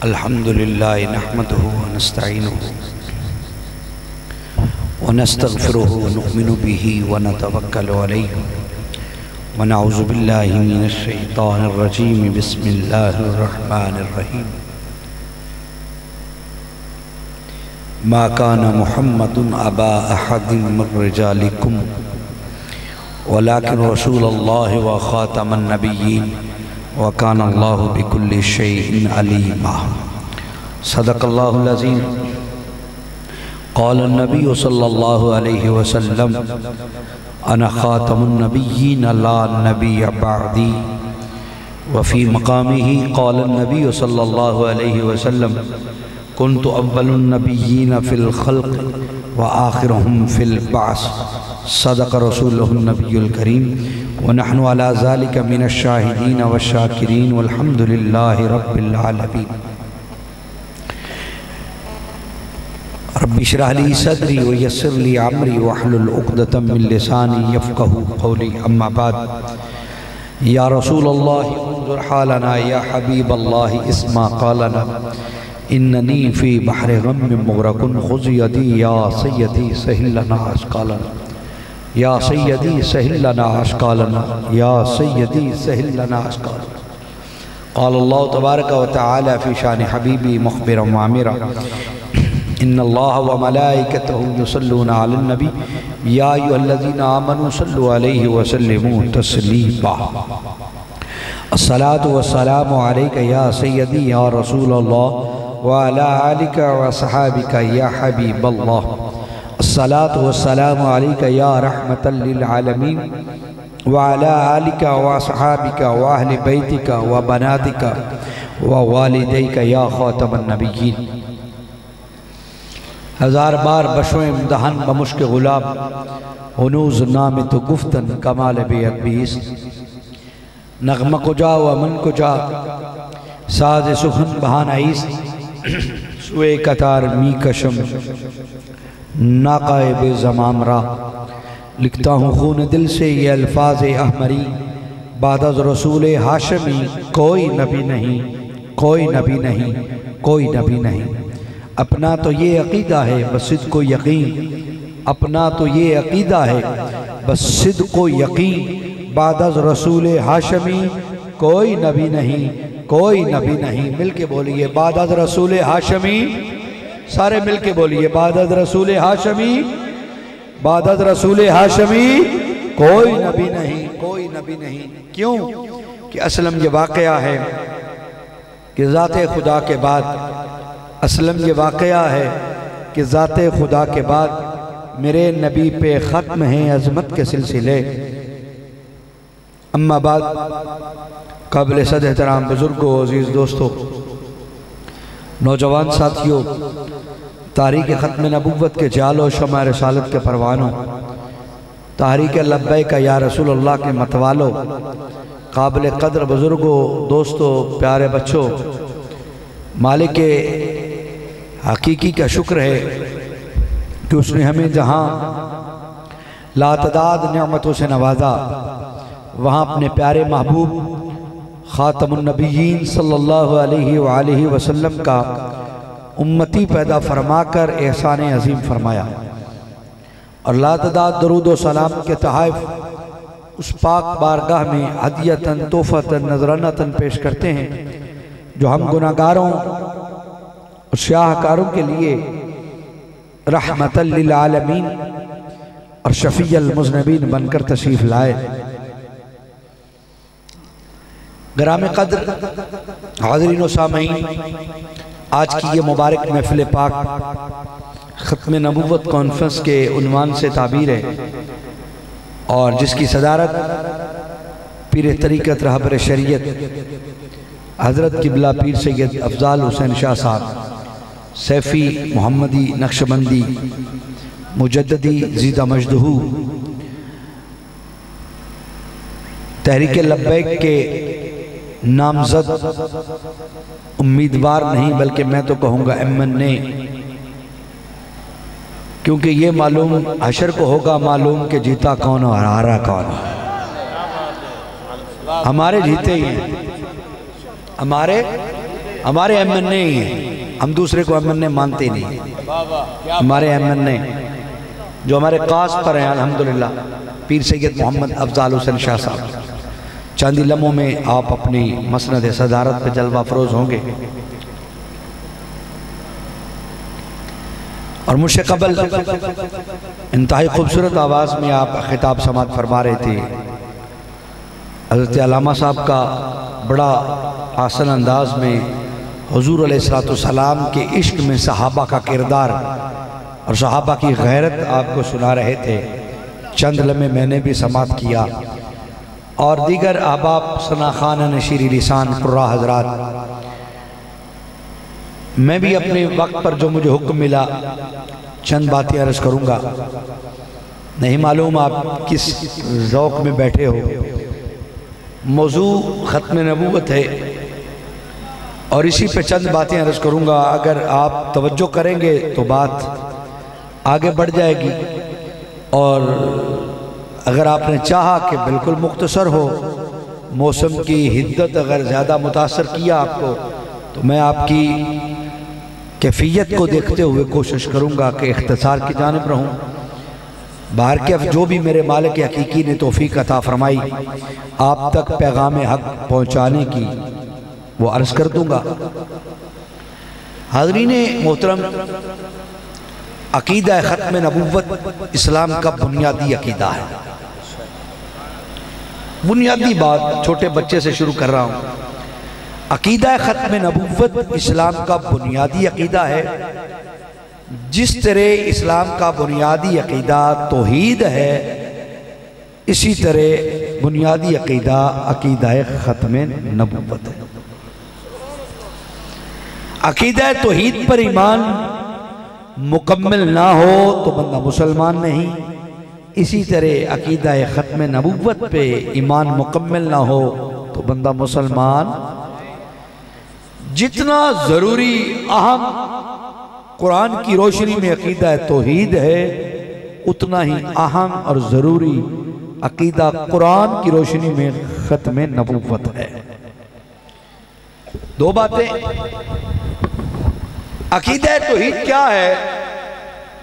الحمد للہ نحمدہ ونستعینہ ونستغفرہ ونؤمن بہ ونتوکل علیہ ونعوذ باللہ من الشیطان الرجیم بسم اللہ الرحمن الرحیم ما کان محمد ابا احد من رجالکم ولكن رسول اللہ وخاتم النبیین وَكَانَ اللَّهُ بِكُلِّ شَيْءٍ عَلِيمًا صدق اللہ العظیم قال النبی صلی اللہ علیہ وسلم انا خاتم النبیین لا نبی بعدی وفی مقامہ قال النبی صلی اللہ علیہ وسلم كنت اول النبیین فی الخلق وآخرهم فی البعث صدق رسولہ النبی الکریم ونحن على ذلك من الشاہدین والشاکرین والحمد للہ رب العالمین رب اشرح لی صدری ویسر لی عمری واحلل عقدۃ من لسانی یفقہوا قولی اما بعد یا رسول اللہ انظر حالنا یا حبیب اللہ اسمع قالنا اننی فی بحر غم مغرق خذ یدی یا سیدی سہل لنا اشکالنا یا سیدی سہل لنا اشکالنا یا سیدی سہل لنا اشکالنا قال اللہ تبارک و تعالی فی شان حبیبی مخبرا وعامرا ان اللہ وملائکتہ یصلون علی النبی یا ایھا الذین آمنوا صلوا علیہ وسلموا تسلیما الصلاة والسلام علیک یا سیدی یا رسول اللہ وعلی آلک وصحابک یا حبیب اللہ الصلاة والسلام علیک یا رحمت للعالمین وعلی آلک وصحابک واہل بیتک وبناتک ووالدیک یا خاتم النبیین ہزار بار بشو امدہن بمشک غلاب ہنوز نام تو گفتن کمال بے ادبیس نغمہ کجا و من کجا ساز سخن بہان عیس سوئے قطار می کشم ناقائب زمام را لکھتا ہوں خون دل سے یہ الفاظ احمری بعد از رسول ہاشمی کوئی نبی نہیں کوئی نبی نہیں کوئی نبی نہیں اپنا تو یہ عقیدہ ہے بس صدق و یقین اپنا تو یہ عقیدہ ہے بس صدق و یقین بعد از رسول ہاشمی کوئی نبی نہیں کوئی نبی نہیں مل کے بولیے بعد از رسول ہاشمی سارے مل کے بولیے بعد از رسول ہاشمی بعد از رسول ہاشمی کوئی نبی نہیں کوئی نبی نہیں کیوں کہ اسلم یہ واقعہ ہے کہ ذات خدا کے بعد اسلم یہ واقعہ ہے کہ ذات خدا کے بعد میرے نبی پہ ختم ہیں عظمت کے سلسلے اما بعد قابل صد احترام بزرگوں عزیز دوستوں نوجوان ساتھیوں تحریک ختم نبوت کے جال و شمع رسالت کے پروانوں تحریک لبیک یا رسول اللہ کے متوالوں قابل قدر بزرگوں دوستوں پیارے بچوں مالک حقیقی کا شکر ہے کہ اس نے ہمیں جہاں لا تعداد نعمتوں سے نوازا وہاں اپنے پیارے محبوب خاتم النبیین صلی اللہ علیہ وآلہ وسلم کا امتی پیدا فرما کر احسان عظیم فرمایا اور لا تعداد درود و سلام کے تحائف اس پاک بارگاہ میں ہدیتاً تحفتاً نذرانتاً پیش کرتے ہیں جو ہم گناہگاروں اور سیاہکاروں کے لیے رحمت للعالمین اور شفیع المذنبین بن کر تشریف لائے گرام قدر حاضرین و سامعین آج کی یہ مبارک محفل پاک ختم نبوت کانفرنس کے عنوان سے تعبیر ہے اور جس کی صدارت پیر طریقت رہبر شریعت حضرت قبلہ پیر سید افضال حسین شاہ صاحب سیفی محمدی نقشبندی مجددی زیدہ مجدہو تحریک لبیک کے نامزد امیدوار نہیں بلکہ میں تو کہوں گا امن نے کیونکہ یہ معلوم حشر کو ہوگا معلوم کہ جیتا کون اور ہارا کون ہمارے جیتے ہی ہیں ہمارے ہمارے ایم این اے ہی ہیں، ہم دوسرے کو ایم این اے مانتے نہیں ہیں۔ ہمارے ایم این اے جو ہمارے قاص پر ہیں الحمدللہ پیر سید محمد افضال حسین شاہ صاحب، چند ہی لمحوں میں آپ اپنی مسند صدارت پہ جلوہ افروز ہوں گے۔ اور مجھ سے قبل انتہائی خوبصورت آواز میں آپ خطاب سماعت فرما رہے تھے، حضرت علامہ صاحب کا بڑا حسن انداز میں حضور علیہ السلام کے عشق میں صحابہ کا کردار اور صحابہ کی غیرت آپ کو سنا رہے تھے۔ چند لمحے میں نے بھی سماعت کیا، اور دیگر احباب ثناخوان نشیری لسان قراء حضرات، میں بھی اپنے وقت پر جو مجھے حکم ملا چند باتیں عرض کروں گا۔ نہیں معلوم آپ کس ذوق میں بیٹھے ہو، موضوع ختم نبوت ہے اور اسی پہ چند باتیں عرض کروں گا۔ اگر آپ توجہ کریں گے تو بات آگے بڑھ جائے گی، اور اگر آپ نے چاہا کہ بالکل مختصر ہو، موسم کی حدت اگر زیادہ متاثر کیا آپ کو، تو میں آپ کی کیفیت کو دیکھتے ہوئے کوشش کروں گا کہ اختصار کی جانب رہوں۔ بہرکیف جو بھی میرے مالک حقیقی نے توفیق عطا فرمائی آپ تک پیغام حق پہنچانے کی، وہ عرض کر دوں گا۔ حاضرین محترم، عقیدہ ختم نبوت اسلام کا بنیادی عقیدہ ہے۔ بنیادی بات چھوٹے بچے سے شروع کر رہا ہوں۔ عقیدہ ختم نبوت اسلام کا بنیادی عقیدہ ہے۔ جس طرح اسلام کا بنیادی عقیدہ توحید ہے، اسی طرح بنیادی عقیدہ عقیدہ ختم نبوت ہے۔ عقیدہ توحید پر ایمان مکمل نہ ہو تو بندہ مسلمان نہیں، اسی طرح عقیدہ ختم نبوت پہ ایمان مکمل نہ ہو تو بندہ مسلمان۔ جتنا ضروری اہم قرآن کی روشنی میں عقیدہ توحید ہے، اتنا ہی اہم اور ضروری عقیدہ قرآن کی روشنی میں ختم نبوت ہے۔ دو باتیں، عقیدہ توحید کیا ہے؟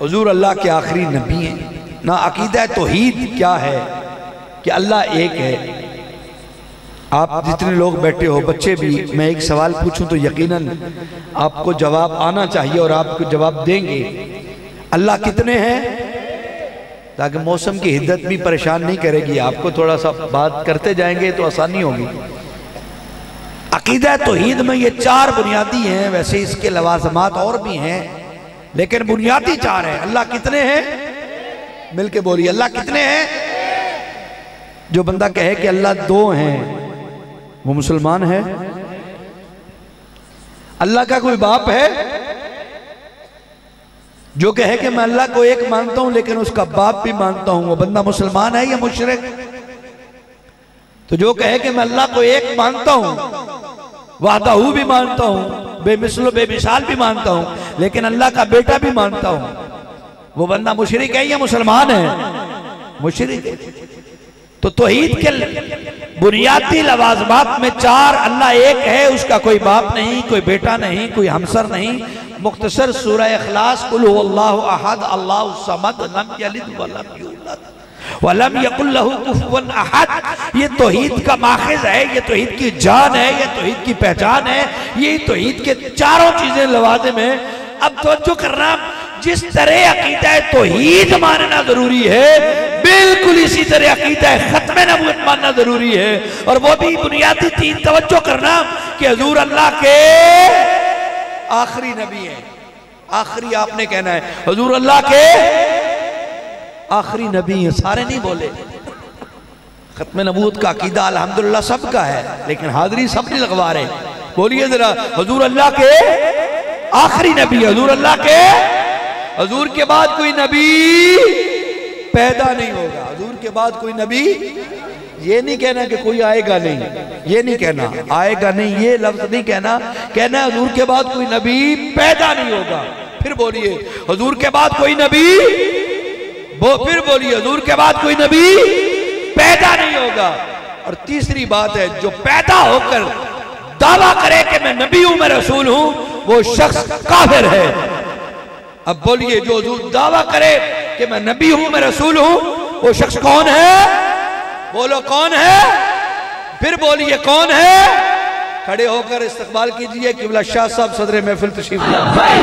حضور اللہ کے آخری نبی ہیں۔ نہ عقیدہ توحید کیا ہے کہ اللہ ایک ہے۔ آپ جتنے لوگ بیٹھے ہو، بچے بھی، میں ایک سوال پوچھوں تو یقیناً آپ کو جواب آنا چاہیے اور آپ کو جواب دیں گے۔ اللہ کتنے ہیں؟ تاکہ موسم کی حدت بھی پریشان نہیں کرے گی آپ کو، تھوڑا سا بات کرتے جائیں گے تو آسانی ہوگی۔ عقیدہ توحید میں یہ چار بنیادی ہیں، ویسے اس کے لوازمات اور بھی ہیں لیکن بنیادی چار ہیں۔ اللہ کتنے ہیں؟ مل کے بولیے، اللہ کتنے ہیں؟ جو بندہ کہے کہ اللہ دو ہیں وہ مسلمان ہے؟ اللہ کا کوئی باپ ہے؟ جو کہے کہ میں اللہ کو ایک مانتا ہوں لیکن اس کا باپ بھی مانتا ہوں، وہ بندہ مسلمان ہے یا مشرک؟ تو جو کہے کہ میں اللہ کو ایک مانتا ہوں، وحدہ بھی مانتا ہوں، بے مثل و بے مثال بھی مانتا ہوں، لیکن اللہ کا بیٹا بھی مانتا ہوں، وہ بندہ مشرک ہے یا مسلمان ہے؟ مشرک ہے۔ تو توحید کے بنیادی لوازمات میں چار، اللہ ایک ہے، اس کا کوئی باپ نہیں، کوئی بیٹا نہیں، کوئی ہمسر نہیں۔ مختصر سورہ اخلاص، قل هو اللہ احد اللہ الصمد لم یلد ولم یولد وَلَمْ يَقُلْ لَهُ كُفُوًا أَحَدٌ۔ یہ توحید کا ماخذ ہے، یہ توحید کی جان ہے، یہ توحید کی پہچان ہے، یہ توحید کے چاروں چیزیں لوازم ہیں۔ اب توجہ کرنا، جس طرح عقیدہ توحید ماننا ضروری ہے، بالکل اسی طرح عقیدہ ختم نبوت ماننا ضروری ہے، اور وہ بھی بنیادی تین۔ توجہ کرنا کہ حضور اللہ کے آخری نبی ہیں۔ آخری آپ نے کہنا ہے، حضور اللہ کے آخری نبی ہیں، سارے نہیں بولے۔ ختم نبوت کا عقیدہ الحمدللہ سب کا ہے، لیکن حاضری سب نہیں لگوا رہے۔ بولیے ذرا، حضور اللہ کے آخری نبی، حضور اللہ کے، حضور کے بعد کوئی نبی پیدا نہیں ہوگا۔ حضور کے بعد کوئی نبی، یہ نہیں کہنا کہ کوئی آئے گا نہیں، یہ نہیں کہنا آئے گا نہیں، یہ لفظ نہیں کہنا، کہنا حضور کے بعد کوئی نبی پیدا نہیں ہوگا۔ پھر بولیے، حضور کے بعد کوئی نبی، پھر بولیے، حضور کے بعد کوئی نبی پیدا نہیں ہوگا۔ اور تیسری بات ہے، جو پیدا ہو کر دعویٰ کرے کہ میں نبی ہوں میں رسول ہوں وہ شخص کافر ہے۔ اب بولیے جو حضور دعویٰ کرے کہ میں نبی ہوں میں رسول ہوں وہ شخص کون ہے؟ بولو کون ہے؟ پھر بولیے کون ہے؟ کھڑے ہو کر استقبال کیجئے قبلہ شاہ صاحب صدر محفل تشریف لائیں۔